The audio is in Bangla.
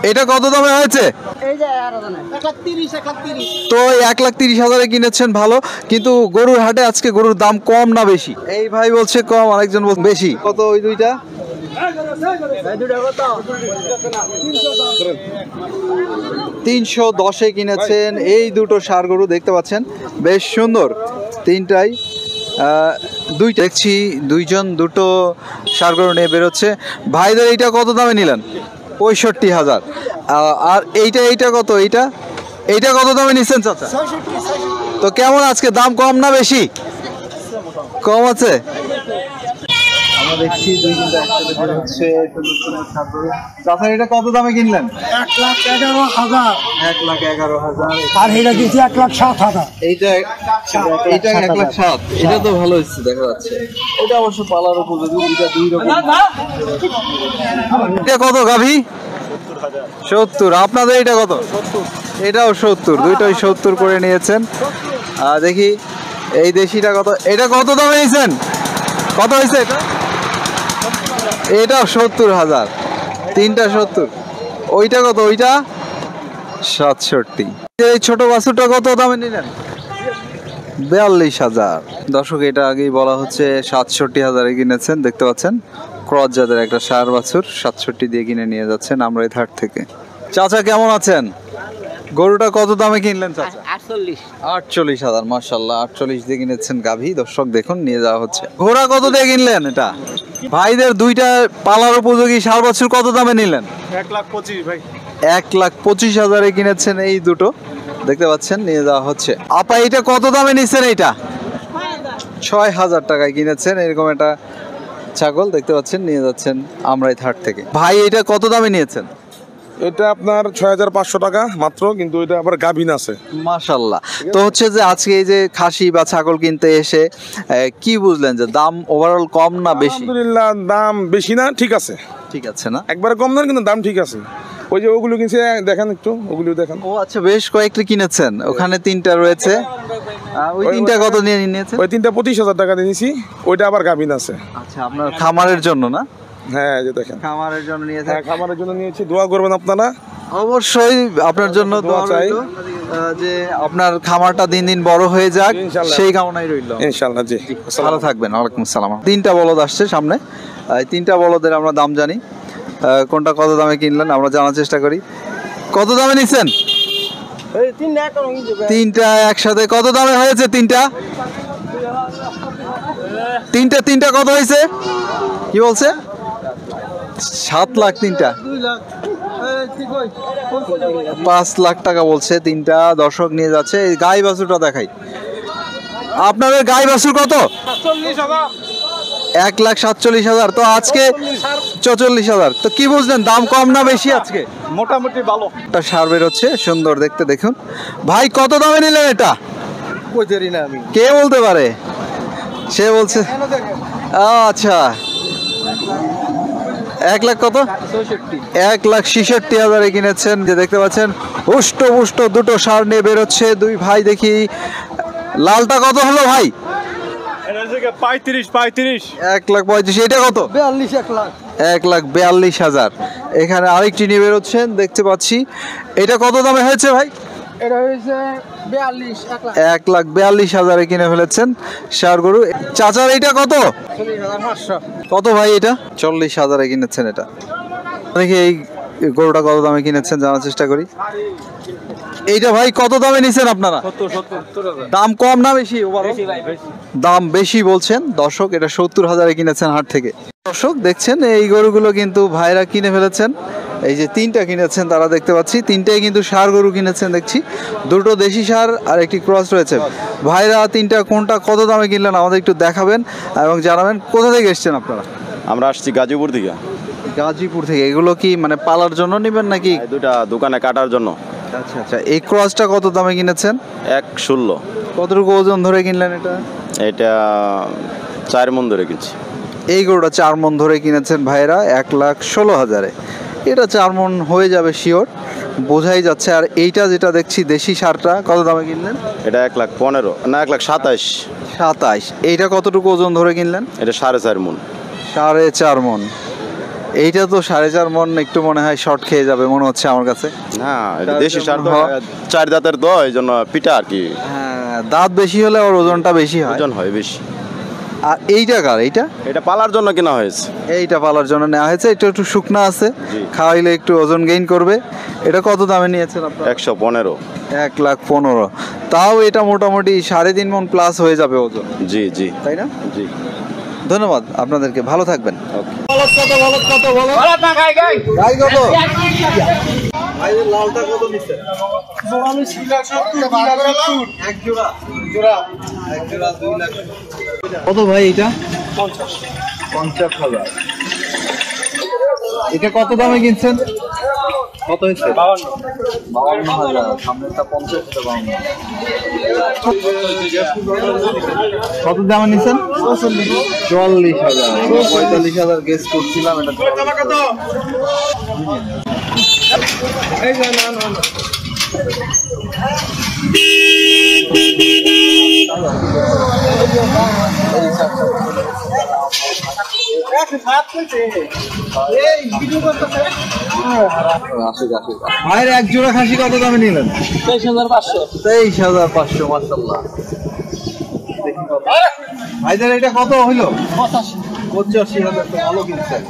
এটা কত দামে হয়েছে? তো 1,30,000 কিনেছেন, ভালো। কিন্তু গরুর হাটে আজকে গরুর দাম কম না বেশি? এই ভাই বলছে কম, আরেকজন বলছে বেশি। কত ওই দুইটা? 310-এ কিনেছেন এই দুটো ষাঁড় গরু, দেখতে পাচ্ছেন বেশ সুন্দর তিনটাই। দুইটা দেখছি দুইজন দুটো ষাঁড় গরু নিয়ে বেরোচ্ছে। ভাইদের এইটা কত দামে নিলেন? 65,000। আর এইটা কত? এইটা কত দামে নিচ্ছেন চাচা? তো কেমন আজকে দাম কম না বেশি? কম আছে। আমরা দেখছি দুই তিনটা একসাথে বের হচ্ছে চাচা। এটা কত দামে কিনলেন? 1,11,000। 1,11,000। আর এটা দিচ্ছি 1,07,000। এইটা 1,07,000। এটা তো ভালো হচ্ছে দেখা যাচ্ছে। এটা অবশ্য পালার উপযোগী। এটা দুই রকম। এটা কত গাভী? 70। আপনাদের এটা কত? এটাও 70। দুইটাই 70 করে নিয়েছেন। দেখি এই দেশিটা কত? এটা কত দামে নিয়েছেন? কত হয়েছে এটা? এটাও 70,000। তিনটা 70। ওইটা কত? ওইটা 67। এই ছোট বাছুরটা কত দামে নিলেন? 42,000। দর্শক, এটা আগেই বলা হচ্ছে 67,000-এ কিনেছেন। দেখতে পাচ্ছেন ক্রস জাতের একটা ষাঁড় বাছুর 67 দিয়ে কিনে নিয়ে যাচ্ছেন আমরা এই হাট থেকে। চাচা কেমন আছেন? গরুটা কত দামে কিনলেন চাচা? 48,000। মাশাআল্লাহ, 48 দিয়ে কিনেছেন গাভী। দর্শক দেখুন, নিয়ে যাওয়া হচ্ছে। ঘোড়া কত দিয়ে কিনলেন এটা? ভাইদের দুইটা পালার উপযোগী ষাঁড় বাছুর কত দামে নিলেন? 1,25,000 ভাই। 1,25,000-এ কিনেছেন এই দুটো, দেখতে পাচ্ছেন নিয়ে যাওয়া হচ্ছে। আপা এটা কত দামে নিচ্ছেন? এইটা 6,000 টাকায় কিনেছেন। এরকম একটা ছাগল দেখতে পাচ্ছেন, নিয়ে যাচ্ছেন আমরা এই হাট থেকে। ভাই এটা কত দামে নিয়েছেন? এটা আপনার 6,500 টাকা মাত্র, কিন্তু এটা আবার গাভিন আছে। মাশাআল্লাহ। তো হচ্ছে যে আজকে এই যে খাসি বা ছাগল কিনতে এসে কি বুঝলেন যে দাম ওভারঅল কম না বেশি? আলহামদুলিল্লাহ, দাম বেশি না, ঠিক আছে। ঠিক আছে না? একবারে কম না, কিন্তু দাম ঠিক আছে। ওই যে ওগুলো কিনছে, দেখেন একটু ওগুলো দেখেন। ও আচ্ছা, বেশ কয়েকটা কিনেছেন। ওখানে তিনটা রয়েছে। ওই তিনটা কত নিয়ে নিয়েছেন? ওই তিনটা 25,000 টাকা দিয়েছি। ওইটা আবার গাভিন আছে। আচ্ছা, আপনার খামারের জন্য না? হ্যাঁ, যে দেখেন খামারের জন্য নিয়েছেন। হ্যাঁ, খামারের জন্য নিয়েছি। দোয়া করবেন আপনারা। অবশ্যই আপনার জন্য দোয়া চাই, যে আপনার খামারটা দিন দিন বড় হয়ে যাক, সেই কামনাই রইল ইনশাআল্লাহ। জি, ভালো থাকবেন। ওয়ালাইকুম আসসালাম। তিনটা বলদ আসছে সামনে। এই তিনটা বলদের আমরা দাম জানি। কোনটা কত দামে কিনলেন আমরা জানার চেষ্টা করি। কত দামে নিচ্ছেন? তিনটা একসাথে কত দামে হয়েছে? তিনটা কত হয়েছে? কি বলছে? 7 লাখ। তিনটা 5 লাখ টাকা বলছে তিনটা। দর্শক নিয়ে যাচ্ছে। এই গাই বাছুরটা দেখাই। আপনাদের গাই বাছুর কত? 1,47,000। তো আজকে 44,000। তো কি বুঝলেন, দাম কম না বেশি আজকে? মোটামুটি ভালো। একটা ষাঁড় বেরোচ্ছে সুন্দর দেখতে, দেখুন। ভাই কত দামে নিলেন এটা? কইতেরি না আমি। কে বলতে পারে? সে বলছে। আচ্ছা, 1 লাখ কত? 1,66,000-এ কিনেছেন। যে দেখতে পাচ্ছেন হুষ্ট পুষ্ট দুটো ষাঁড় নিয়ে বেরোচ্ছে দুই ভাই। দেখি লালটা কত হলো ভাই? 1,35,000। এটা কত? 1,42,000। এখানে আরেকটি নিয়ে বেরোচ্ছেন দেখতে পাচ্ছি। এটা কত দামে হয়েছে ভাই? এটা হইছে 1,42,000-এ কিনে ফেলেছেন ষাঁড় গরু। চাচার এইটা কত? 40,500। কত ভাই এটা? 40,000-এ কিনেছেন এটা। দেখি এই গরুটা কত দামে কিনেছেন জানার চেষ্টা করি। এইটা ভাই কত দামে নিছেন আপনারা? 70,000। দাম কম না বেশি? দাম বেশি বলছেন দর্শক। এটা 70,000-এ কিনেছেন হাট থেকে। দর্শক দেখছেন এই গরুগুলো কিন্তু ভাইরা কিনে ফেলেছেন। এই যে তিনটা কিনেছেন তারা দেখতে পাচ্ছি, তিনটাই কিন্তু ষাঁড় গরু কিনেছেন দেখছি। দুটো দেশি ষাঁড় আর একটি ক্রস রয়েছে। ভাইরা তিনটা কোনটা কত দামে কিনলেন আমাদের একটু দেখাবেন এবং জানাবেন। কোথা থেকে এসেছেন আপনারা? আমরা আসছি গাজীপুর থেকে। গাজীপুর থেকে। এগুলো কি মানে পালার জন্য নেবেন নাকি? দুটা দোকানে কাটার জন্য। আচ্ছা আচ্ছা। এই ক্রসটা কত দামে কিনেছেন? 1,16। কতটুকু ওজন ধরে কিনলেন এটা? এটা 4 মণ ধরে কিনছি। এই গরুটা 4 মণ ধরে কিনেছেন ভাইরা 1,16,000-এ। এটা 4 মণ হয়ে যাবে শিওর, বোঝাই যাচ্ছে। আর এইটা যেটা দেখছি দেশি ষাঁড়টা কত দামে কিনলেন? এটা 1,15,000 না 1,27,000। 27। এইটা কতটুকু ওজন ধরে কিনলেন? এটা 4.5 মণ। 4.5 মণ। এইটা তো 4.5 মন, একটু মনে হয় শর্ট খেয়ে যাবে মনে হচ্ছে আমার কাছে। না এটা দেশি সার তো, হ্যাঁ। 4 দাঁতের তো এই জন্য পিঠা আর কি হ্যাঁ, দাঁত বেশি হলে ওর ওজনটা বেশি হয়। ওজন হয় বেশি। আর এইটা কার? এইটা এটা পালার জন্য কেনা হয়েছে। এইটা পালার জন্য নেওয়া হয়েছে। এটা একটু শুকনা আছে, জি। খাওয়াইলে একটু ওজন গেইন করবে। এটা কত দামে নিয়েছেন আপনারা? 115। 1,15,000। তাও এটা মোটামুটি 3.5 মন প্লাস হয়ে যাবে ওজন, জি জি তাই না? জি। ধন্যবাদ আপনাদেরকে, ভালো থাকবেন। কত ভাই এটা? 50,000। এটা কত দামে কিনছেন? কত হচ্ছে? 52,000। সামনেরটা 50, এটা 52। কত দামে নিছেন? 40,000। 45,000 গেস করছিলাম, এটা ভাইয়ের এক জোড়া খাসি কত দামে নিলেন? 23,500। 23,500। মাশাআল্লাহ। ভাইদের এটা কত হইলো? 85,000। তো ভালো কিনছেন।